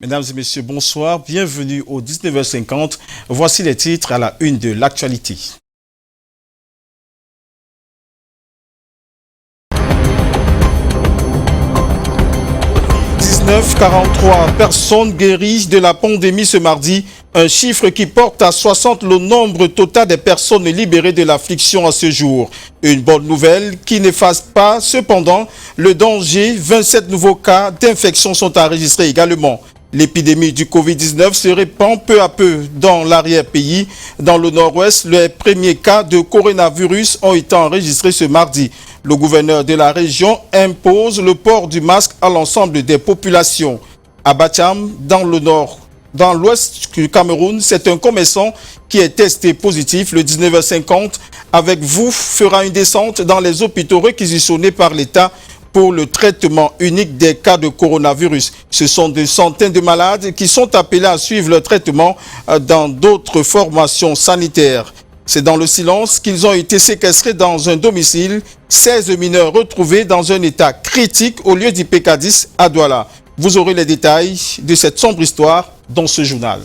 Mesdames et messieurs, bonsoir. Bienvenue au 19h50. Voici les titres à la une de l'actualité. 43 personnes guéries de la pandémie ce mardi, un chiffre qui porte à 60 le nombre total des personnes libérées de l'affliction à ce jour. Une bonne nouvelle qui n'efface pas cependant le danger. 27 nouveaux cas d'infection sont enregistrés également. L'épidémie du Covid-19 se répand peu à peu dans l'arrière-pays. Dans le nord-ouest, les premiers cas de coronavirus ont été enregistrés ce mardi. Le gouverneur de la région impose le port du masque à l'ensemble des populations. À Batiam, dans le nord, dans l'ouest du Cameroun, c'est un commerçant qui est testé positif. Le 19h50, avec vous, fera une descente dans les hôpitaux réquisitionnés par l'État pour le traitement unique des cas de coronavirus. Ce sont des centaines de malades qui sont appelés à suivre le traitement dans d'autres formations sanitaires. C'est dans le silence qu'ils ont été séquestrés dans un domicile. 16 mineurs retrouvés dans un état critique au lieu d'Ipekadis à Douala. Vous aurez les détails de cette sombre histoire dans ce journal.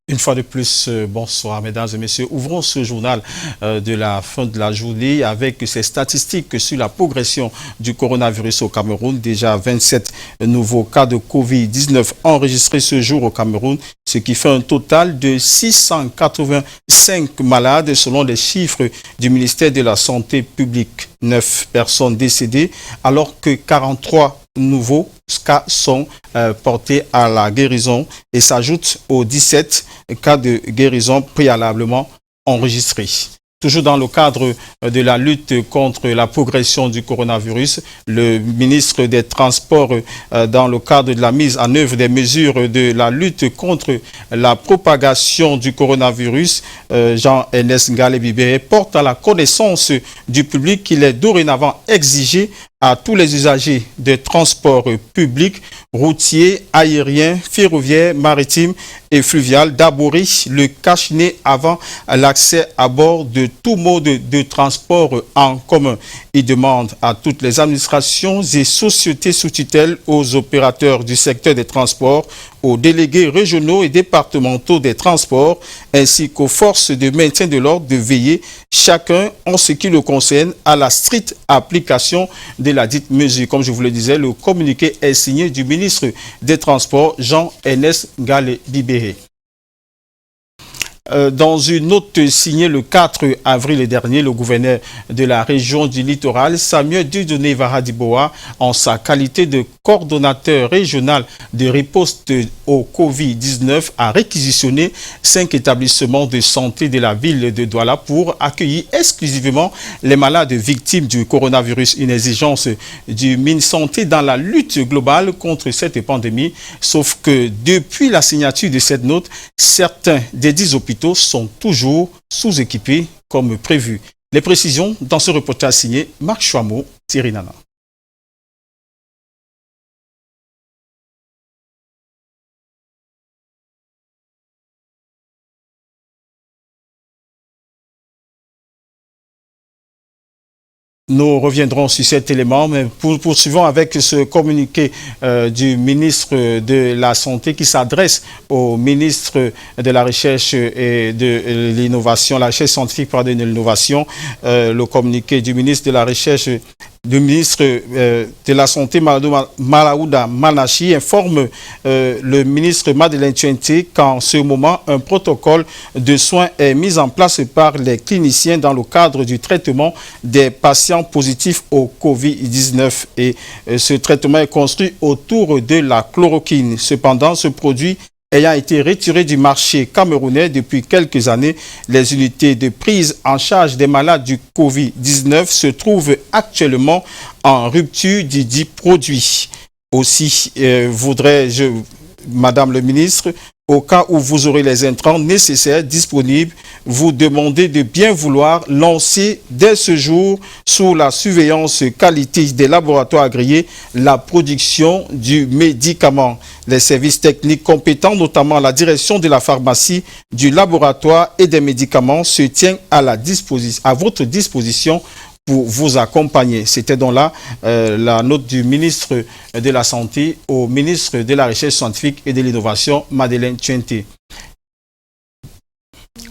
Une fois de plus, bonsoir mesdames et messieurs. Ouvrons ce journal de la fin de la journée avec ces statistiques sur la progression du coronavirus au Cameroun. Déjà 27 nouveaux cas de Covid-19 enregistrés ce jour au Cameroun, ce qui fait un total de 685 malades selon les chiffres du ministère de la Santé publique. 9 personnes décédées alors que 43 nouveaux cas sont portés à la guérison et s'ajoutent aux 17 cas de guérison préalablement enregistrés. Toujours dans le cadre de la lutte contre la progression du coronavirus, le ministre des Transports, dans le cadre de la mise en œuvre des mesures de la lutte contre la propagation du coronavirus, Jean-Ernest Ngale-Bibéré, porte à la connaissance du public qu'il est dorénavant exigé à tous les usagers des transports publics, routiers, aériens, ferroviaires, maritimes et fluviales d'aborer le cache-nez avant l'accès à bord de tout mode de transport en commun. Il demande à toutes les administrations et sociétés sous tutelle, aux opérateurs du secteur des transports, aux délégués régionaux et départementaux des transports, ainsi qu'aux forces de maintien de l'ordre de veiller, chacun en ce qui le concerne, à la stricte application de la dite mesure. Comme je vous le disais, le communiqué est signé du ministre des Transports, Jean-Ernest Ngale-Bibéré. Dans une note signée le 4 avril dernier, le gouverneur de la région du littoral, Samuel Dieudonné Varadiboa, en sa qualité de coordonnateur régional de riposte au Covid-19, a réquisitionné 5 établissements de santé de la ville de Douala pour accueillir exclusivement les malades victimes du coronavirus. Une exigence du MinSanté dans la lutte globale contre cette pandémie. Sauf que depuis la signature de cette note, certains des 10 hôpitaux sont toujours sous-équipés comme prévu. Les précisions dans ce reportage signé Marc Chouamot, Thierry Nana. Nous reviendrons sur cet élément, mais poursuivons avec ce communiqué du ministre de la Santé qui s'adresse au ministre de la Recherche et de l'Innovation, la recherche scientifique et de l'innovation. Le communiqué du ministre de la Recherche, du ministre de la Santé, Malaouda Manachi, informe le ministre Madeleine Tuenté qu'en ce moment, un protocole de soins est mis en place par les cliniciens dans le cadre du traitement des patients positifs au Covid-19. Et ce traitement est construit autour de la chloroquine. Cependant, ce produit ayant été retiré du marché camerounais depuis quelques années, les unités de prise en charge des malades du Covid-19 se trouvent actuellement en rupture du dit produit. Aussi, voudrais-je, Madame le ministre, Au cas où vous aurez les intrants nécessaires disponibles, vous demandez de bien vouloir lancer dès ce jour, sous la surveillance qualité des laboratoires agréés, la production du médicament. Les services techniques compétents, notamment la direction de la pharmacie, du laboratoire et des médicaments, se tiennent à votre disposition pour vous accompagner. C'était donc là la note du ministre de la Santé au ministre de la Recherche scientifique et de l'Innovation, Madeleine Tchente.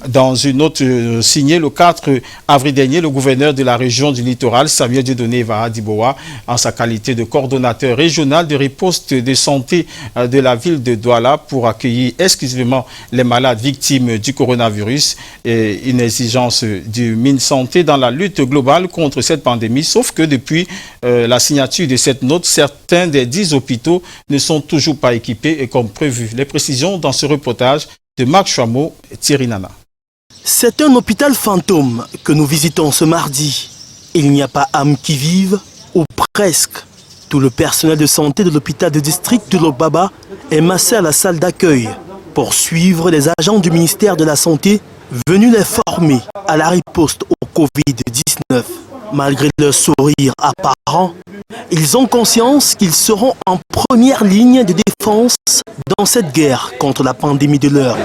Dans une note signée le 4 avril dernier, le gouverneur de la région du littoral, Samuel Dieudonné Ivara Dibowa, en sa qualité de coordonnateur régional de riposte de santé de la ville de Douala pour accueillir exclusivement les malades victimes du coronavirus, et une exigence du MinSanté dans la lutte globale contre cette pandémie, sauf que depuis la signature de cette note, certains des 10 hôpitaux ne sont toujours pas équipés et comme prévu. Les précisions dans ce reportage de Marc Chameau et Thierry Nana. C'est un hôpital fantôme que nous visitons ce mardi. Il n'y a pas âme qui vive, ou presque. Tout le personnel de santé de l'hôpital de district de Lobaba est massé à la salle d'accueil pour suivre les agents du ministère de la Santé venus les former à la riposte au Covid-19. Malgré leur sourire apparent, ils ont conscience qu'ils seront en première ligne de défense dans cette guerre contre la pandémie de l'heure.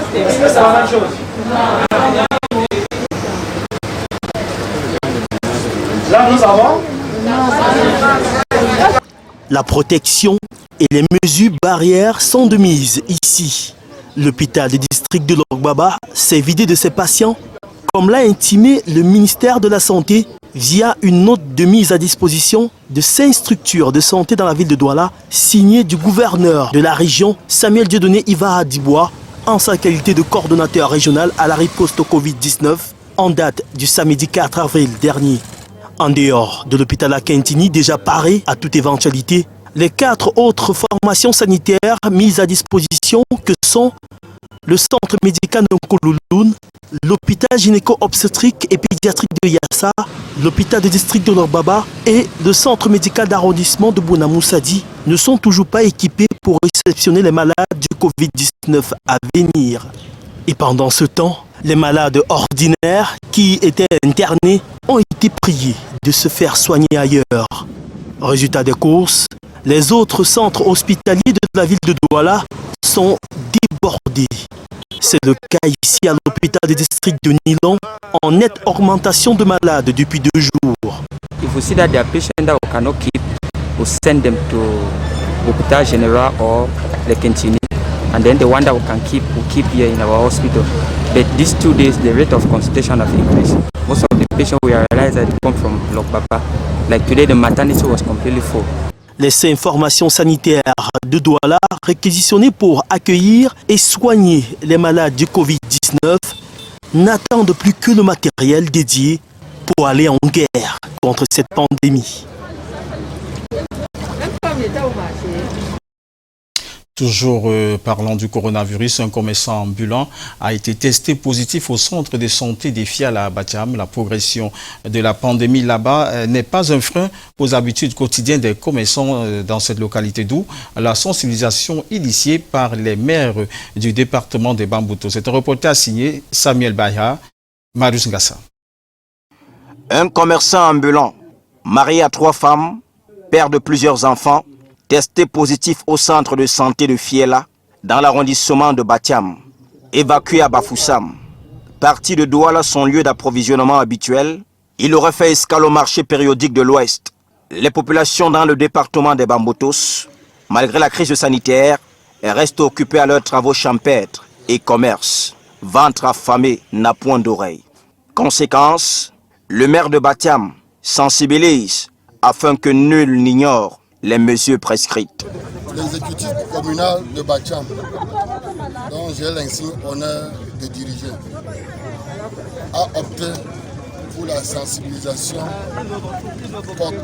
La protection et les mesures barrières sont de mise ici. L'hôpital du district de Lobaba s'est vidé de ses patients, comme l'a intimé le ministère de la Santé via une note de mise à disposition de 5 structures de santé dans la ville de Douala, signée du gouverneur de la région, Samuel Dieudonné Ivara Dibowa, en sa qualité de coordonnateur régional à la riposte au Covid-19, en date du samedi 4 avril dernier. En dehors de l'hôpital à Kentini, déjà paré à toute éventualité, les 4 autres formations sanitaires mises à disposition que sont le centre médical de Nkoulouloun, l'hôpital gynéco-obstétrique et pédiatrique de Yassa, l'hôpital de district de Lobaba et le centre médical d'arrondissement de Bounamoussadi ne sont toujours pas équipés pour réceptionner les malades du Covid-19 à venir. Et pendant ce temps, les malades ordinaires qui étaient internés ont été priés de se faire soigner ailleurs. Résultat des courses, les autres centres hospitaliers de la ville de Douala sont débordés. C'est le cas ici à l'hôpital du district de Nilon, en nette augmentation de malades depuis 2 jours. If we see that there are patients that we cannot keep, we send them to Hospital General or the Kentini, and then the one that we can keep, we keep here in our hospital. But these 2 days, the rate of consultation have increased. Most of the patients we realize that come from Lobaba. Like today, the maternity was completely full. Les 5 formations sanitaires de Douala réquisitionnées pour accueillir et soigner les malades du Covid-19 n'attendent plus que le matériel dédié pour aller en guerre contre cette pandémie. Toujours parlant du coronavirus, un commerçant ambulant a été testé positif au centre de santé des Fiala à Batiam. La progression de la pandémie là-bas n'est pas un frein aux habitudes quotidiennes des commerçants dans cette localité, d'où la sensibilisation initiée par les maires du département des Bambouto. C'est un reportage signé Samuel Baya, Marius Ngassa. Un commerçant ambulant, marié à 3 femmes, père de plusieurs enfants, testé positif au centre de santé de Fiela, dans l'arrondissement de Batiam, évacué à Bafoussam. Parti de Douala, son lieu d'approvisionnement habituel, il aurait fait escale au marché périodique de l'Ouest. Les populations dans le département des Bamboutos, malgré la crise sanitaire, restent occupées à leurs travaux champêtres et commerces. Ventre affamé n'a point d'oreille. Conséquence, le maire de Batiam sensibilise afin que nul n'ignore les mesures prescrites. L'exécutif communal de Batiam, dont j'ai l'insigne honneur de diriger, a opté pour la sensibilisation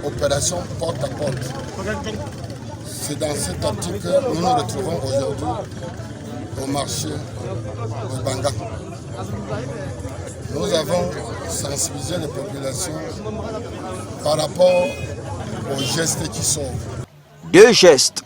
opération porte à porte. C'est dans cette optique que nous nous retrouvons aujourd'hui au marché de Banga. Nous avons sensibilisé les populations par rapport aux gestes qui sauvent. 2 gestes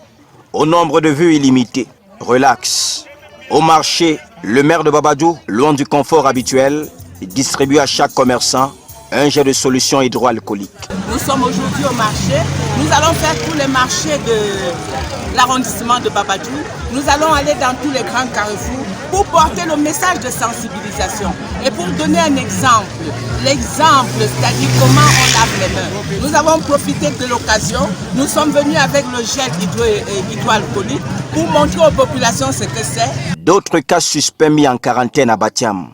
au nombre de vues illimité. Relax. Au marché, le maire de Babadou, loin du confort habituel, distribue à chaque commerçant un jet de solution hydroalcoolique. Nous sommes aujourd'hui au marché. Nous allons faire tous les marchés de l'arrondissement de Babadou. Nous allons aller dans tous les grands carrefours pour porter le message de sensibilisation et pour donner un exemple. L'exemple, c'est-à-dire comment on lave les mains. Nous avons profité de l'occasion. Nous sommes venus avec le gel hydroalcoolique pour montrer aux populations ce que c'est. D'autres cas suspects mis en quarantaine à Batiam.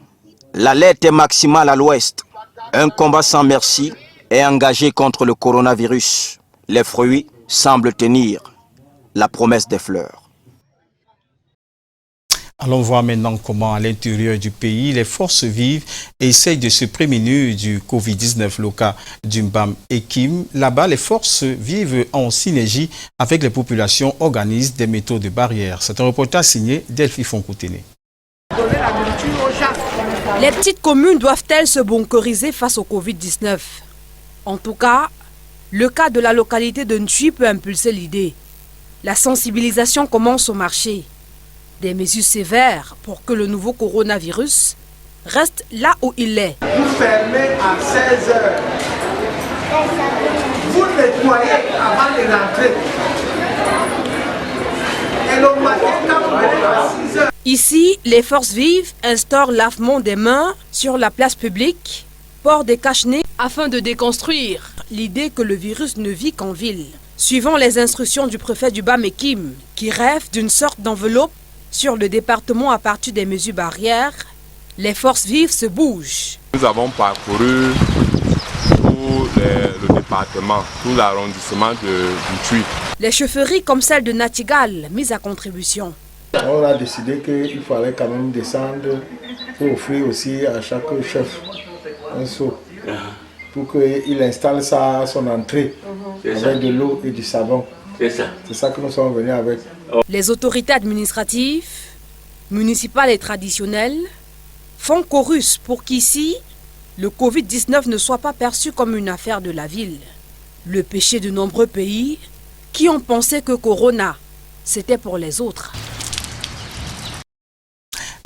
L'alerte est maximale à l'ouest. Un combat sans merci est engagé contre le coronavirus. Les fruits semblent tenir la promesse des fleurs. Allons voir maintenant comment à l'intérieur du pays, les forces vives essayent de se prémunir du Covid-19, le cas d'Umbam et Kim. Là-bas, les forces vives en synergie avec les populations organisent des méthodes de barrière. C'est un reportage signé Delphi Fonkoutene. Les petites communes doivent-elles se bunkeriser face au Covid-19? En tout cas, le cas de la localité de Ntui peut impulser l'idée. La sensibilisation commence au marché. Des mesures sévères pour que le nouveau coronavirus reste là où il est. Vous fermez à 16 h. Vous nettoyez avant de rentrer. Et le matin, quand vous venez à 6 h. Ici, les forces vives instaurent lavement des mains sur la place publique, port des cache-nez afin de déconstruire l'idée que le virus ne vit qu'en ville. Suivant les instructions du préfet du Bas-Mekim, qui rêve d'une sorte d'enveloppe sur le département à partir des mesures barrières, les forces vives se bougent. Nous avons parcouru tout le département, tout l'arrondissement de Ntui. Les chaufferies comme celle de Natigal, mises à contribution. On a décidé qu'il fallait quand même descendre pour offrir aussi à chaque chef un seau pour qu'il installe son entrée avec de l'eau et du savon. C'est ça que nous sommes venus avec. Les autorités administratives, municipales et traditionnelles font chorus pour qu'ici, le Covid-19 ne soit pas perçu comme une affaire de la ville. Le péché de nombreux pays qui ont pensé que Corona, c'était pour les autres.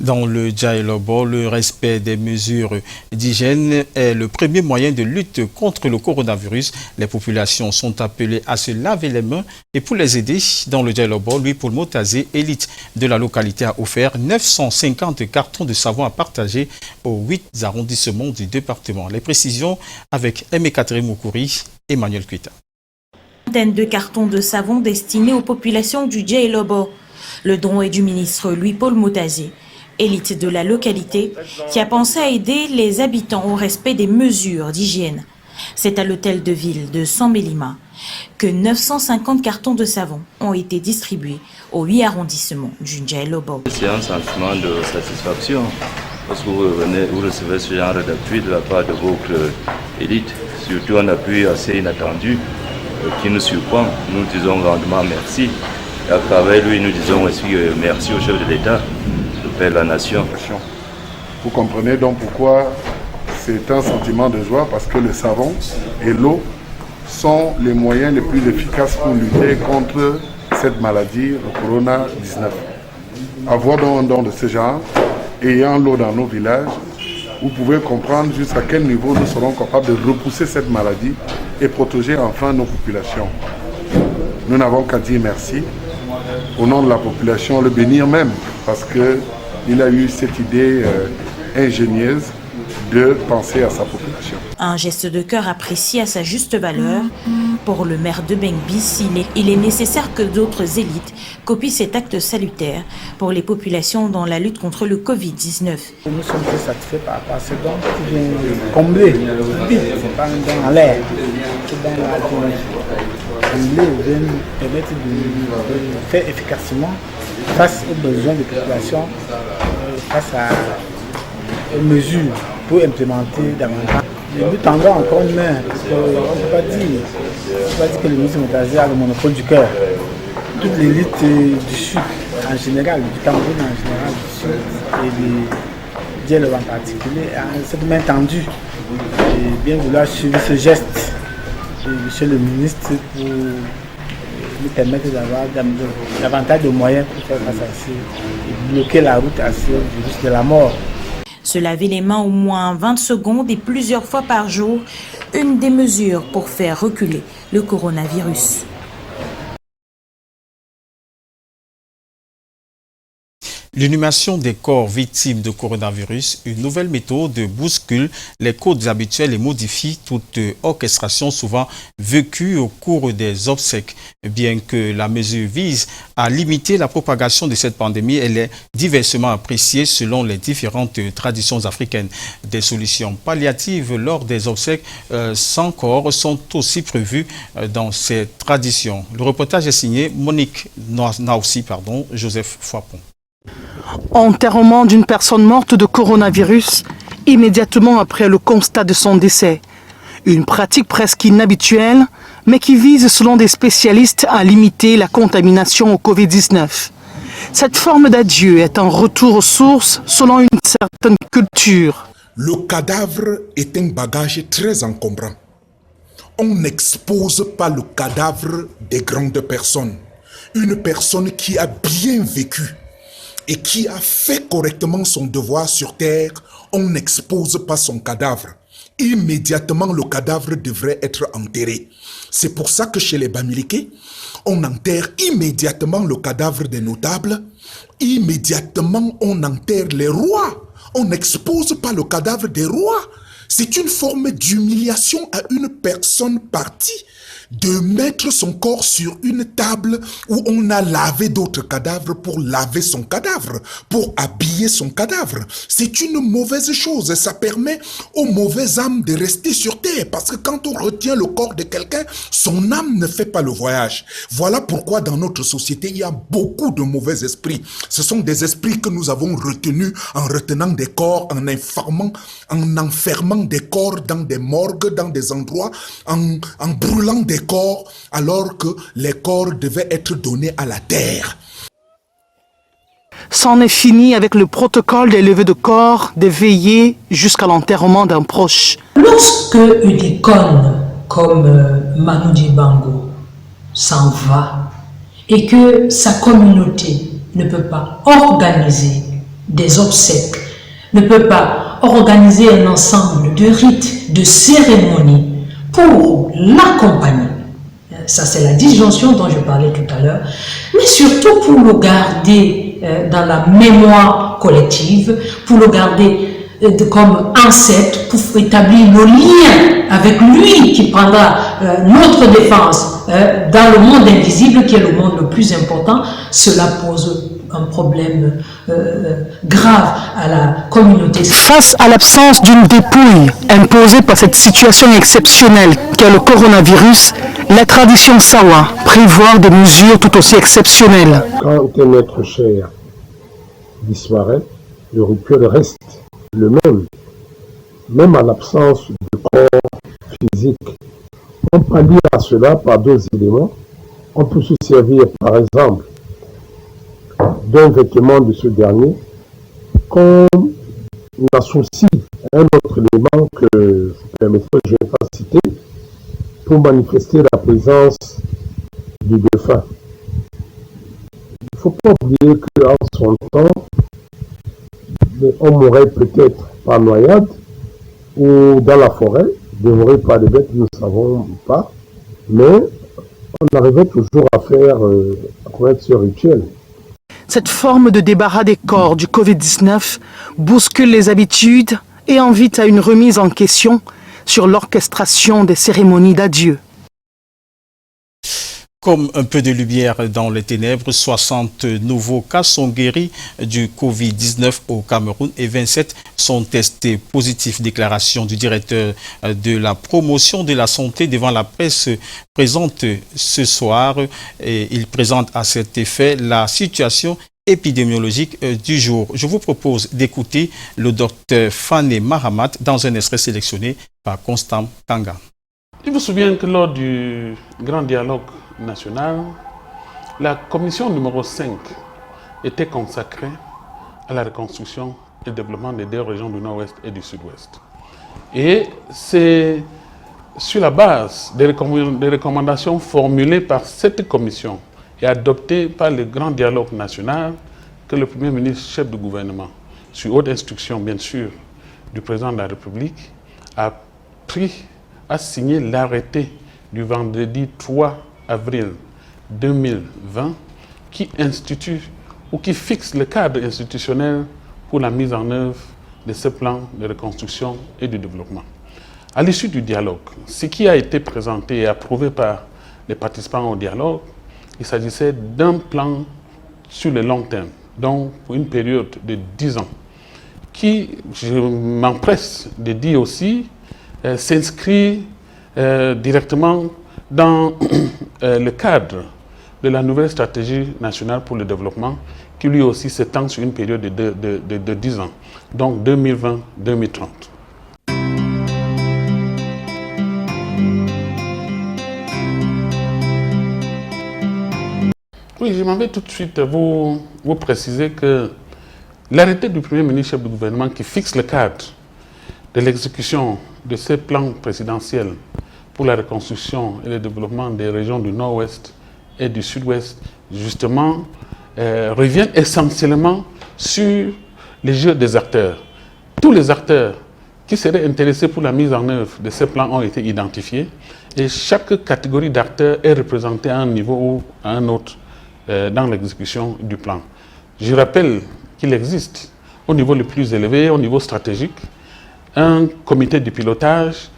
Dans le Djaïlobo, le respect des mesures d'hygiène est le premier moyen de lutte contre le coronavirus. Les populations sont appelées à se laver les mains et pour les aider, dans le Djaïlobo, Louis-Paul Motazé, élite de la localité, a offert 950 cartons de savon à partager aux 8 arrondissements du département. Les précisions avec Aimé Catherine Moukouri, Emmanuel Kuita. Une de cartons de savon destinés aux populations du Djaïlobo. Le don est du ministre Louis-Paul Motazé, élite de la localité, qui a pensé à aider les habitants au respect des mesures d'hygiène. C'est à l'hôtel de ville de Sambelima que 950 cartons de savon ont été distribués aux 8 arrondissements du Djaïlobo. C'est un sentiment de satisfaction parce que vous recevez ce genre d'appui de la part de votre élite, surtout un appui assez inattendu qui nous surprend. Nous disons grandement merci. Et à travers lui, nous disons aussi merci au chef de l'État, le père de la nation. Vous comprenez donc pourquoi c'est un sentiment de joie, parce que le savon et l'eau sont les moyens les plus efficaces pour lutter contre cette maladie, le corona-19. Avoir un don de ce genre, ayant l'eau dans nos villages, vous pouvez comprendre jusqu'à quel niveau nous serons capables de repousser cette maladie et protéger enfin nos populations. Nous n'avons qu'à dire merci au nom de la population, le bénir même, parce qu'il a eu cette idée ingénieuse de penser à sa population. Un geste de cœur apprécié à sa juste valeur. Pour le maire de Bengbis, il est nécessaire que d'autres élites copient cet acte salutaire pour les populations dans la lutte contre le Covid-19. Nous sommes très satisfaits par rapport à ce don qui vient combler le vide. Ce n'est pas un don en l'air. Ce don là vient nous permettre de faire efficacement face aux besoins des populations, face aux mesures pour implémenter davantage. Nous tendons encore une main, parce qu'on ne peut pas dire que le ministre Motazé a le monopole du cœur. Toute l'élite du Sud en général, du Cameroun en général, du Sud, et du Djaïlobo en particulier, a cette main tendue. Et bien vouloir suivre ce geste de monsieur le ministre pour nous permettre d'avoir davantage de moyens pour faire face à ça et bloquer la route à ce virus de la mort. Se laver les mains au moins 20 secondes et plusieurs fois par jour, une des mesures pour faire reculer le coronavirus. L'inhumation des corps victimes de coronavirus, une nouvelle méthode bouscule les codes habituels et modifie toute orchestration souvent vécue au cours des obsèques. Bien que la mesure vise à limiter la propagation de cette pandémie, elle est diversement appréciée selon les différentes traditions africaines. Des solutions palliatives lors des obsèques sans corps sont aussi prévues dans ces traditions. Le reportage est signé Monique Naussi, Joseph Foipon. Enterrement d'une personne morte de coronavirus immédiatement après le constat de son décès. Une pratique presque inhabituelle, mais qui vise, selon des spécialistes, à limiter la contamination au Covid-19. Cette forme d'adieu est un retour aux sources selon une certaine culture. Le cadavre est un bagage très encombrant. On n'expose pas le cadavre des grandes personnes. Une personne qui a bien vécu et qui a fait correctement son devoir sur terre, on n'expose pas son cadavre. Immédiatement, le cadavre devrait être enterré. C'est pour ça que chez les Bamileke, on enterre immédiatement le cadavre des notables. Immédiatement, on enterre les rois. On n'expose pas le cadavre des rois. C'est une forme d'humiliation à une personne partie de mettre son corps sur une table où on a lavé d'autres cadavres pour laver son cadavre, pour habiller son cadavre. C'est une mauvaise chose et ça permet aux mauvaises âmes de rester sur terre parce que quand on retient le corps de quelqu'un, son âme ne fait pas le voyage. Voilà pourquoi dans notre société, il y a beaucoup de mauvais esprits. Ce sont des esprits que nous avons retenus en retenant des corps, en enfermant des corps dans des morgues, dans des endroits, en brûlant des corps, alors que les corps devaient être donnés à la terre. C'en est fini avec le protocole des levées de corps, des veillées jusqu'à l'enterrement d'un proche. Lorsque une icône comme Manu Dibango s'en va et que sa communauté ne peut pas organiser des obsèques, ne peut pas organiser un ensemble de rites, de cérémonies pour l'accompagner. Ça, c'est la disjonction dont je parlais tout à l'heure, mais surtout pour le garder dans la mémoire collective, pour le garder comme ancêtre, pour établir le lien avec lui qui prendra notre défense dans le monde invisible qui est le monde le plus important. Cela pose un problème grave à la communauté. Face à l'absence d'une dépouille imposée par cette situation exceptionnelle qu'est le coronavirus, la tradition Sawa prévoit des mesures tout aussi exceptionnelles. Quand un être cher disparaît, le rituel reste le même. Même à l'absence de corps physique, on pallie à cela par deux éléments. On peut se servir par exemple d'un vêtement de ce dernier qu'on associe à un autre élément que je ne vais pas citer pour manifester la présence du défunt. Il ne faut pas oublier qu'en son temps, on mourrait peut-être par noyade ou dans la forêt, dévoré par des bêtes, nous ne savons pas, mais on arrivait toujours à connaître ce rituel. Cette forme de débarras des corps du Covid-19 bouscule les habitudes et invite à une remise en question sur l'orchestration des cérémonies d'adieu. Comme un peu de lumière dans les ténèbres, 60 nouveaux cas sont guéris du Covid-19 au Cameroun et 27 sont testés positifs. Déclaration du directeur de la promotion de la santé devant la presse présente ce soir. Et il présente à cet effet la situation épidémiologique du jour. Je vous propose d'écouter le docteur Fane Mahamat dans un extrait sélectionné par Constant Kanga. Je me souviens que lors du grand dialogue national, la commission numéro 5 était consacrée à la reconstruction et le développement des deux régions du nord-ouest et du sud-ouest. Et c'est sur la base des recommandations formulées par cette commission et adoptées par le Grand Dialogue national, que le Premier ministre, chef du gouvernement, sur haute instruction bien sûr du président de la République, a signé l'arrêté du vendredi 3 avril 2020 qui institue ou qui fixe le cadre institutionnel pour la mise en œuvre de ce plan de reconstruction et de développement. À l'issue du dialogue, ce qui a été présenté et approuvé par les participants au dialogue, il s'agissait d'un plan sur le long terme, donc pour une période de 10 ans, qui, je m'empresse de dire aussi, s'inscrit directement dans le cadre de la nouvelle stratégie nationale pour le développement, qui lui aussi s'étend sur une période de 10 ans, donc 2020-2030. Oui, je m'en vais tout de suite vous préciser que l'arrêté du Premier ministre chef du gouvernement qui fixe le cadre de l'exécution de ce plan présidentiel pour la reconstruction et le développement des régions du Nord-Ouest et du Sud-Ouest, justement, revient essentiellement sur les jeux des acteurs. Tous les acteurs qui seraient intéressés pour la mise en œuvre de ce plan ont été identifiés et chaque catégorie d'acteurs est représentée à un niveau ou à un autre dans l'exécution du plan. Je rappelle qu'il existe au niveau le plus élevé, au niveau stratégique, un comité de pilotage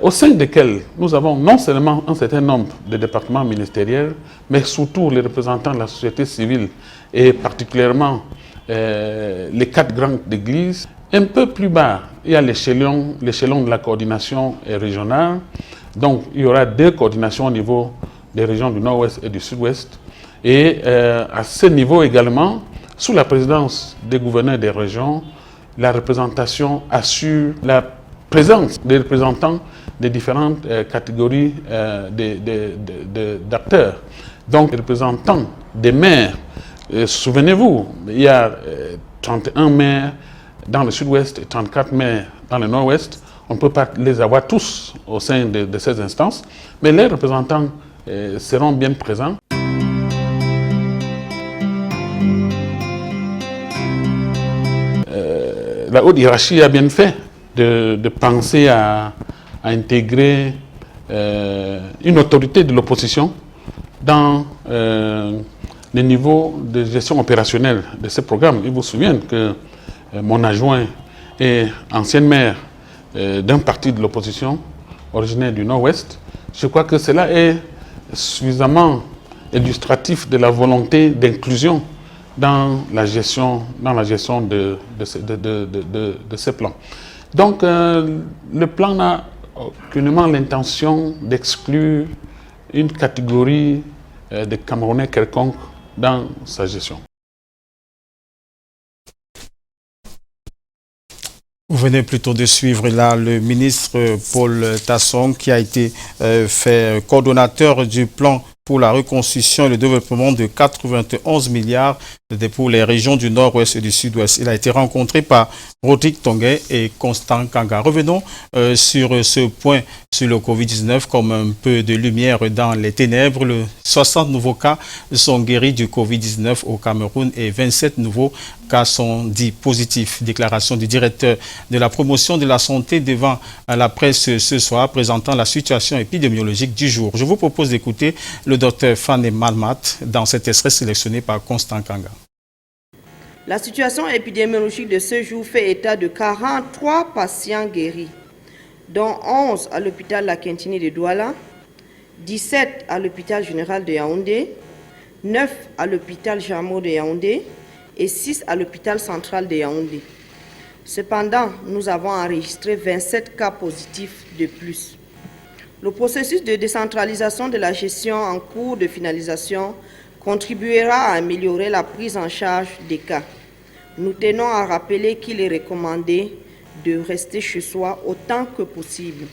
au sein desquels nous avons non seulement un certain nombre de départements ministériels, mais surtout les représentants de la société civile et particulièrement les 4 grandes églises. Un peu plus bas, il y a l'échelon de la coordination régionale. Donc, il y aura 2 coordinations au niveau des régions du Nord-Ouest et du Sud-Ouest. Et à ce niveau également, sous la présidence des gouverneurs des régions, la représentation assure la présence des représentants des différentes catégories d'acteurs. Donc, les représentants des maires, souvenez-vous, il y a 31 maires dans le Sud-Ouest et 34 maires dans le Nord-Ouest. On ne peut pas les avoir tous au sein de ces instances, mais les représentants seront bien présents. La haute hiérarchie a bien fait de penser à intégrer une autorité de l'opposition dans les niveaux de gestion opérationnelle de ce programme. Il vous souvient que mon adjoint est ancienne maire d'un parti de l'opposition originaire du Nord-Ouest. Je crois que cela est suffisamment illustratif de la volonté d'inclusion dans la gestion de ces plans. Donc, le plan n'a aucunement l'intention d'exclure une catégorie de Camerounais quelconque dans sa gestion. Vous venez plutôt de suivre là le ministre Paul Tasson qui a été fait coordonnateur du plan pour la reconstruction et le développement de 91 milliards pour les régions du Nord-Ouest et du Sud-Ouest. Il a été rencontré par Rodrigue Tonguet et Constant Kanga. Revenons sur ce point sur le Covid-19 comme un peu de lumière dans les ténèbres. 60 nouveaux cas sont guéris du Covid-19 au Cameroun et 27 nouveaux cas sont dits positifs. Déclaration du directeur de la promotion de la santé devant la presse ce soir présentant la situation épidémiologique du jour. Je vous propose d'écouter le docteur Fane Malmat dans cet extrait sélectionné par Constant Kanga. La situation épidémiologique de ce jour fait état de 43 patients guéris, dont 11 à l'hôpital La Quintini de Douala, 17 à l'hôpital général de Yaoundé, 9 à l'hôpital Jamo de Yaoundé et 6 à l'hôpital central de Yaoundé. Cependant, nous avons enregistré 27 cas positifs de plus. Le processus de décentralisation de la gestion en cours de finalisation contribuera à améliorer la prise en charge des cas. Nous tenons à rappeler qu'il est recommandé de rester chez soi autant que possible.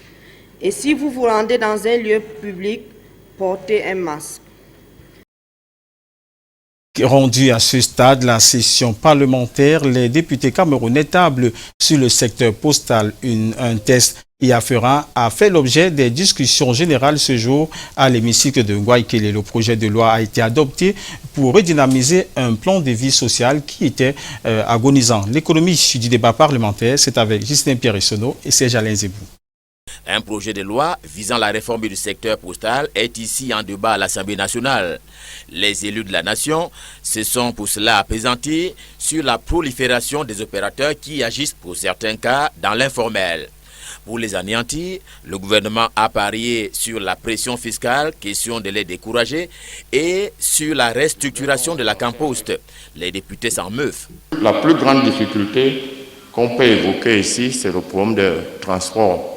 Et si vous vous rendez dans un lieu public, portez un masque. Rendu à ce stade, la session parlementaire, les députés camerounais tablent sur le secteur postal. Un test Iafera a fait l'objet des discussions générales ce jour à l'hémicycle de Ngouaïkele. Le projet de loi a été adopté pour redynamiser un plan de vie sociale qui était agonisant. L'économie du débat parlementaire, c'est avec Justin Pierre-Essonneau et Serge Alain Zébou. Un projet de loi visant la réforme du secteur postal est ici en débat à l'Assemblée nationale. Les élus de la nation se sont pour cela appesantis sur la prolifération des opérateurs qui agissent pour certains cas dans l'informel. Pour les anéantir, le gouvernement a parié sur la pression fiscale, question de les décourager, et sur la restructuration de la Campost. Les députés s'en meuvent. La plus grande difficulté qu'on peut évoquer ici, c'est le problème de transport,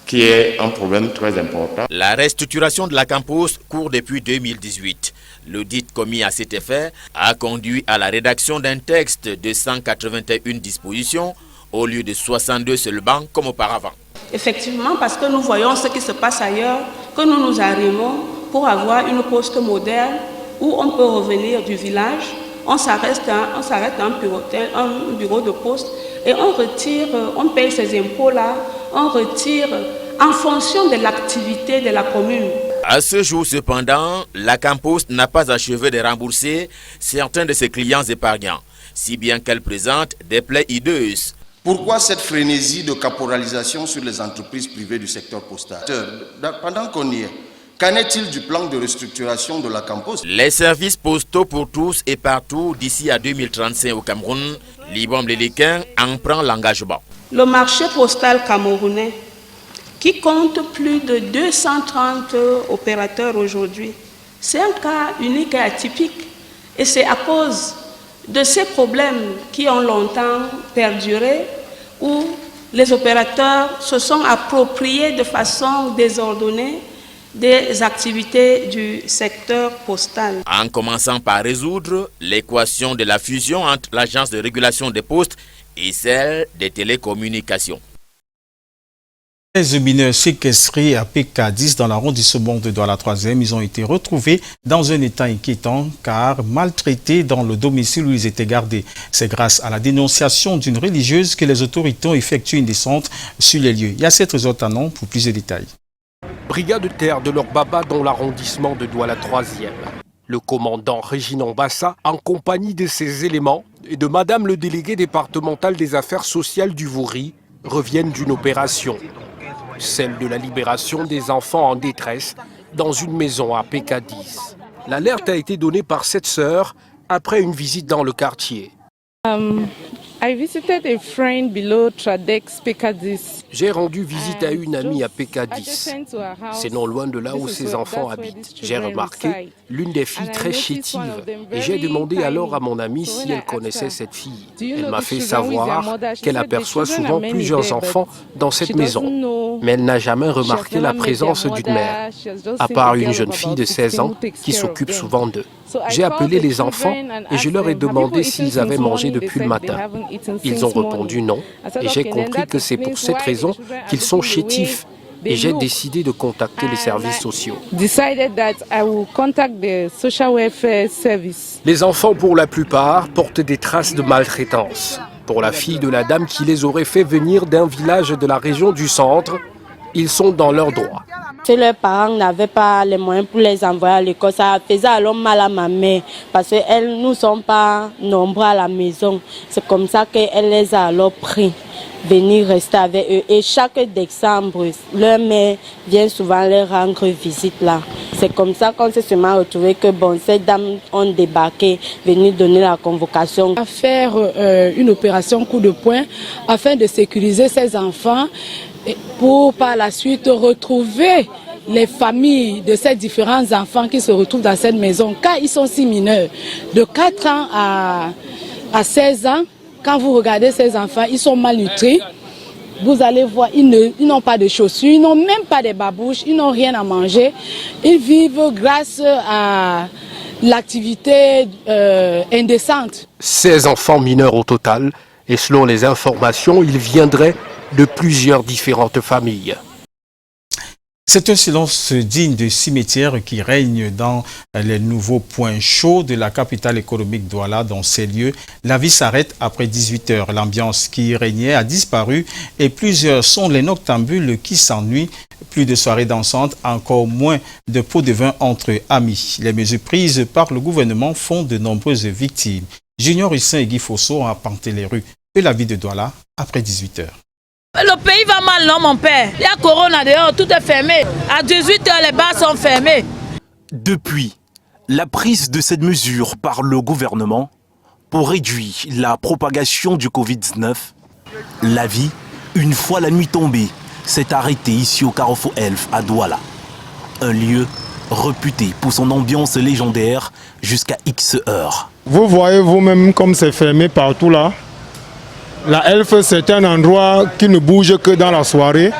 qui est un problème très important. La restructuration de la Campost court depuis 2018. L'audit commis à cet effet a conduit à la rédaction d'un texte de 181 dispositions au lieu de 62 seulement comme auparavant. Effectivement, parce que nous voyons ce qui se passe ailleurs, que nous nous arrimons pour avoir une poste moderne où on peut revenir du village, on s'arrête à un bureau de poste et on retire, on paye ces impôts-là, on retire en fonction de l'activité de la commune. À ce jour, cependant, la Campost n'a pas achevé de rembourser certains de ses clients épargnants, si bien qu'elle présente des plaies hideuses. Pourquoi cette frénésie de caporalisation sur les entreprises privées du secteur postal? Pendant qu'on y est, qu'en est-il du plan de restructuration de la Campost? Les services postaux pour tous et partout d'ici à 2035 au Cameroun, Libom Léléquin en prend l'engagement. Le marché postal camerounais, qui compte plus de 230 opérateurs aujourd'hui, c'est un cas unique et atypique. Et c'est à cause de ces problèmes qui ont longtemps perduré, où les opérateurs se sont appropriés de façon désordonnée des activités du secteur postal. En commençant par résoudre l'équation de la fusion entre l'Agence de régulation des postes et celle des télécommunications. 13 mineurs séquestrés à PK10 dans l'arrondissement de Douala 3e, ils ont été retrouvés dans un état inquiétant car maltraités dans le domicile où ils étaient gardés. C'est grâce à la dénonciation d'une religieuse que les autorités ont effectué une descente sur les lieux. Il y a cette Zotanon pour plus de détails. Brigade de terre de leur baba dans l'arrondissement de Douala 3e. Le commandant Réginald Bassa, en compagnie de ses éléments et de madame le délégué départemental des affaires sociales du Vouri, reviennent d'une opération. Celle de la libération des enfants en détresse dans une maison à PK10. L'alerte a été donnée par cette sœur après une visite dans le quartier. J'ai rendu visite à une amie à PK10. C'est non loin de là où ses enfants habitent. J'ai remarqué l'une des filles très chétive et j'ai demandé alors à mon amie si elle connaissait cette fille. Elle m'a fait savoir qu'elle aperçoit souvent plusieurs enfants dans cette maison, mais elle n'a jamais remarqué la présence d'une mère, à part une jeune fille de 16 ans qui s'occupe souvent d'eux. J'ai appelé les enfants et je leur ai demandé s'ils avaient mangé depuis le matin. Ils ont répondu non et j'ai compris que c'est pour cette raison qu'ils sont chétifs et j'ai décidé de contacter les services sociaux. Les enfants, pour la plupart, portent des traces de maltraitance. Pour la fille de la dame qui les aurait fait venir d'un village de la région du centre, ils sont dans leurs droits. Si leurs parents n'avaient pas les moyens pour les envoyer à l'école, ça faisait alors mal à ma mère parce qu'elles ne sont pas nombreux à la maison. C'est comme ça qu'elle les a alors pris, venir rester avec eux. Et chaque décembre, leur mère vient souvent leur rendre visite là. C'est comme ça qu'on s'est seulement retrouvé que ces dames ont débarqué, venues donner la convocation. À faire une opération coup de poing afin de sécuriser ces enfants pour par la suite retrouver les familles de ces différents enfants qui se retrouvent dans cette maison. Car ils sont si mineurs, de 4 ans à 16 ans, quand vous regardez ces enfants, ils sont malnutris. Vous allez voir, ils n'ont pas de chaussures, ils n'ont même pas de babouches, ils n'ont rien à manger. Ils vivent grâce à l'activité indécente. 16 enfants mineurs au total, et selon les informations, ils viendraient de plusieurs différentes familles. C'est un silence digne de cimetière qui règne dans les nouveaux points chauds de la capitale économique Douala. Dans ces lieux, la vie s'arrête après 18 heures. L'ambiance qui régnait a disparu et plusieurs sont les noctambules qui s'ennuient. Plus de soirées dansantes, encore moins de pots de vin entre amis. Les mesures prises par le gouvernement font de nombreuses victimes. Junior Hussein et Guy Fosso ont arpenté les rues de la ville de Douala après 18 heures. Le pays va mal, non mon père? Il y a Corona dehors, tout est fermé. À 18 heures, les bars sont fermés. Depuis la prise de cette mesure par le gouvernement pour réduire la propagation du Covid-19, la vie, une fois la nuit tombée, s'est arrêtée ici au Carrefour Elf à Douala. Un lieu réputé pour son ambiance légendaire jusqu'à X heures. Vous voyez vous-même comme c'est fermé partout là. La Elf, c'est un endroit qui ne bouge que dans la soirée.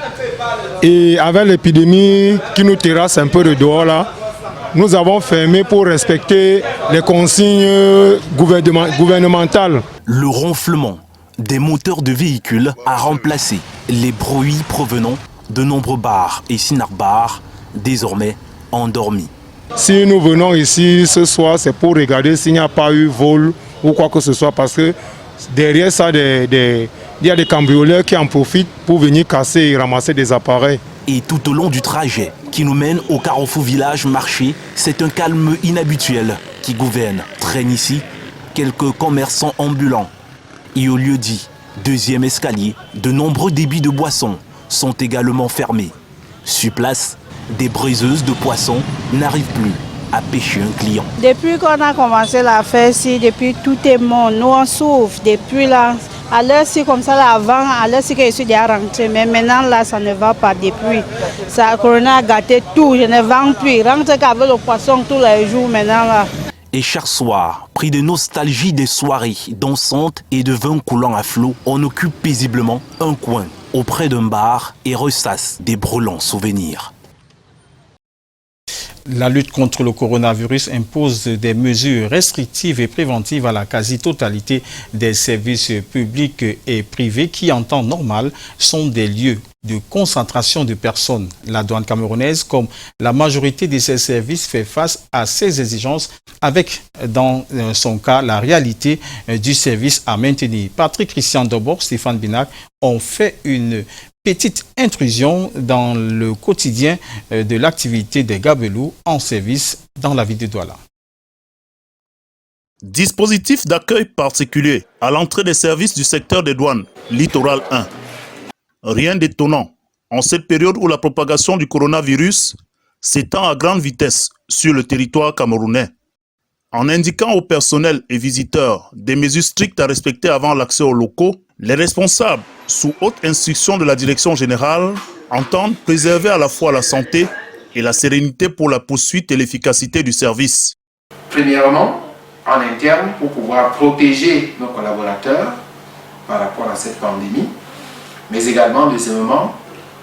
Et avec l'épidémie qui nous terrasse un peu de dehors là, nous avons fermé pour respecter les consignes gouvernementales. Le ronflement des moteurs de véhicules a remplacé les bruits provenant de nombreux bars et cinar-bars désormais endormis. Si nous venons ici ce soir, c'est pour regarder s'il n'y a pas eu vol ou quoi que ce soit, parce que derrière ça, il y a des cambrioleurs qui en profitent pour venir casser et ramasser des appareils. Et tout au long du trajet qui nous mène au Carrefour Village Marché, c'est un calme inhabituel qui gouverne. Traînent ici quelques commerçants ambulants. Et au lieu dit deuxième escalier, de nombreux débits de boissons sont également fermés. Sur place, des briseuses de poissons n'arrivent plus à pêcher un client. Depuis qu'on a commencé la fête, depuis tout est mort, nous on souffre. Depuis là, à l'heure ci comme ça, là, avant, à l'heure ci que je suis déjà rentré, mais maintenant là, ça ne va pas depuis. Ça, Corona a gâté tout, je ne vends plus. Rentre qu'avec le poisson tous les jours maintenant là. Et chaque soir, pris de nostalgie des soirées dansantes et de vin coulant à flot, on occupe paisiblement un coin auprès d'un bar et ressasse des brûlants souvenirs. La lutte contre le coronavirus impose des mesures restrictives et préventives à la quasi-totalité des services publics et privés qui, en temps normal, sont des lieux de concentration de personnes. La douane camerounaise, comme la majorité de ses services, fait face à ces exigences avec, dans son cas, la réalité du service à maintenir. Patrick Christian Dobor, Stéphane Binac ont fait une petite intrusion dans le quotidien de l'activité des gabelous en service dans la ville de Douala. Dispositif d'accueil particulier à l'entrée des services du secteur des douanes, Littoral 1. Rien d'étonnant en cette période où la propagation du coronavirus s'étend à grande vitesse sur le territoire camerounais. En indiquant au personnel et visiteurs des mesures strictes à respecter avant l'accès aux locaux, les responsables, sous haute instruction de la direction générale, entendent préserver à la fois la santé et la sérénité pour la poursuite et l'efficacité du service. Premièrement, en interne, pour pouvoir protéger nos collaborateurs par rapport à cette pandémie, mais également, deuxièmement,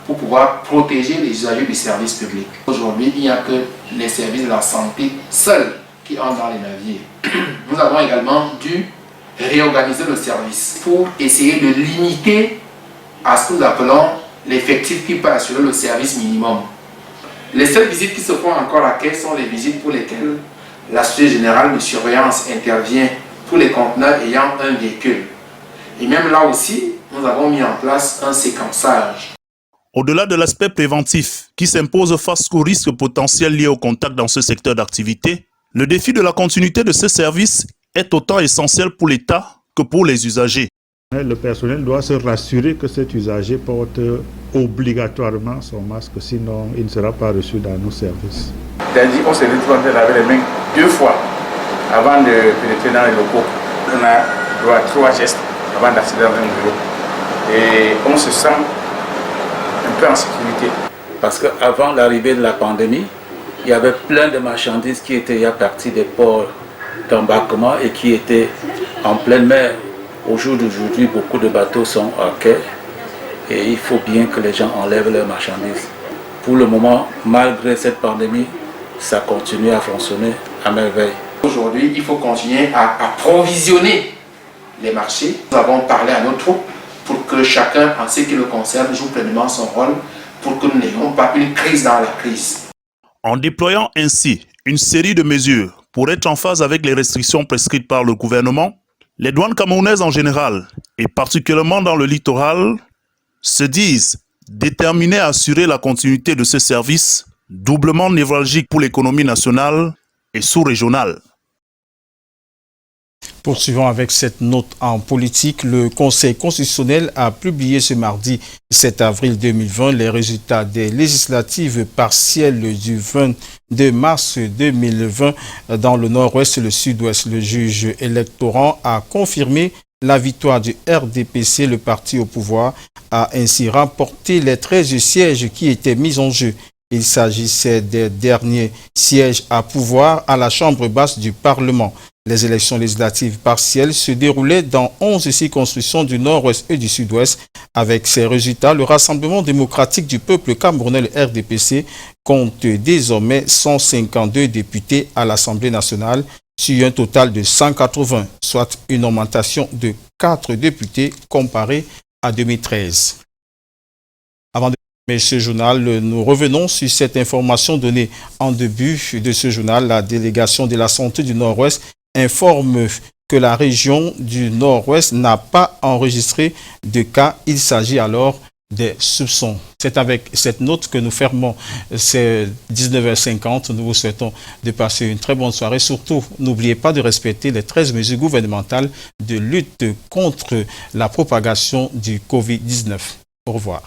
pour pouvoir protéger les usagers du service public. Aujourd'hui, il n'y a que les services de la santé seuls qui entrent dans les navires. Nous avons également dû réorganiser le service pour essayer de limiter à ce que nous appelons l'effectif qui peut assurer le service minimum. Les seules visites qui se font encore à quai sont les visites pour lesquelles la Société Générale de Surveillance intervient pour les conteneurs ayant un véhicule. Et même là aussi, nous avons mis en place un séquençage. Au-delà de l'aspect préventif qui s'impose face aux risques potentiels liés au contact dans ce secteur d'activité, le défi de la continuité de ce service est autant essentiel pour l'État que pour les usagers. Le personnel doit se rassurer que cet usager porte obligatoirement son masque, sinon il ne sera pas reçu dans nos services. On s'est retrouvé de laver les mains 2 fois avant de pénétrer dans les locaux. On a droit à 3 gestes avant d'accéder dans un bureau. Et on se sent un peu en sécurité. Parce qu'avant l'arrivée de la pandémie, il y avait plein de marchandises qui étaient à partir des ports d'embarquement et qui étaient en pleine mer. Au jour d'aujourd'hui, beaucoup de bateaux sont à quai et il faut bien que les gens enlèvent leurs marchandises. Pour le moment, malgré cette pandémie, ça continue à fonctionner à merveille. Aujourd'hui, il faut continuer à approvisionner les marchés. Nous avons parlé à nos troupes pour que chacun, en ce qui le concerne, joue pleinement son rôle pour que nous n'ayons pas une crise dans la crise. En déployant ainsi une série de mesures pour être en phase avec les restrictions prescrites par le gouvernement, les douanes camerounaises en général, et particulièrement dans le littoral, se disent déterminées à assurer la continuité de ce service doublement névralgique pour l'économie nationale et sous-régionale. Poursuivons avec cette note en politique. Le Conseil constitutionnel a publié ce mardi 7 avril 2020 les résultats des législatives partielles du 22 mars 2020 dans le nord-ouest et le sud-ouest. Le juge électoral a confirmé la victoire du RDPC, le parti au pouvoir, a ainsi remporté les 13 sièges qui étaient mis en jeu. Il s'agissait des derniers sièges à pouvoir à la Chambre basse du Parlement. Les élections législatives partielles se déroulaient dans 11 circonscriptions du nord-ouest et du sud-ouest. Avec ces résultats, le Rassemblement démocratique du peuple camerounais, le RDPC, compte désormais 152 députés à l'Assemblée nationale, sur un total de 180, soit une augmentation de 4 députés comparé à 2013. Avant de terminer ce journal, nous revenons sur cette information donnée en début de ce journal. La délégation de la santé du Nord-Ouest informe que la région du Nord-Ouest n'a pas enregistré de cas. Il s'agit alors des soupçons. C'est avec cette note que nous fermons ces 19h50. Nous vous souhaitons de passer une très bonne soirée. Surtout, n'oubliez pas de respecter les 13 mesures gouvernementales de lutte contre la propagation du Covid-19. Au revoir.